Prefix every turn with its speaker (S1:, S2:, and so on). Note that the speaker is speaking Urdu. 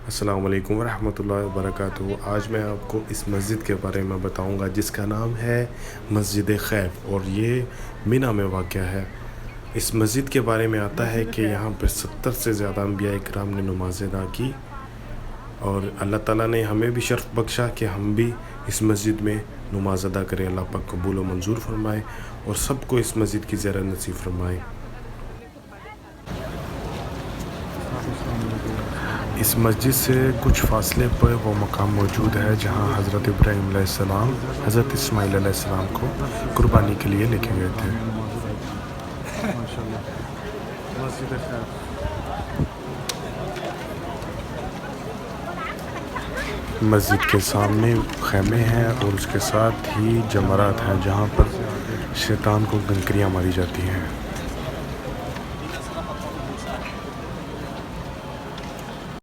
S1: السلام علیکم ورحمۃ اللہ وبرکاتہ۔ آج میں آپ کو اس مسجد کے بارے میں بتاؤں گا جس کا نام ہے مسجد خیف، اور یہ مینا میں واقع ہے۔ اس مسجد کے بارے میں آتا ہے کہ یہاں پہ 70 سے زیادہ انبیاء اکرام نے نماز ادا کی، اور اللہ تعالیٰ نے ہمیں بھی شرف بخشا کہ ہم بھی اس مسجد میں نماز ادا کریں۔ اللہ پاک قبول و منظور فرمائے اور سب کو اس مسجد کی زیارت نصیب فرمائے۔ اس مسجد سے کچھ فاصلے پر وہ مقام موجود ہے جہاں حضرت ابراہیم علیہ السلام حضرت اسماعیل علیہ السلام کو قربانی کے لیے لے کے گئے تھے۔ مسجد کے سامنے خیمے ہیں اور اس کے ساتھ ہی جمرات ہیں جہاں پر شیطان کو کنکریاں ماری جاتی ہیں۔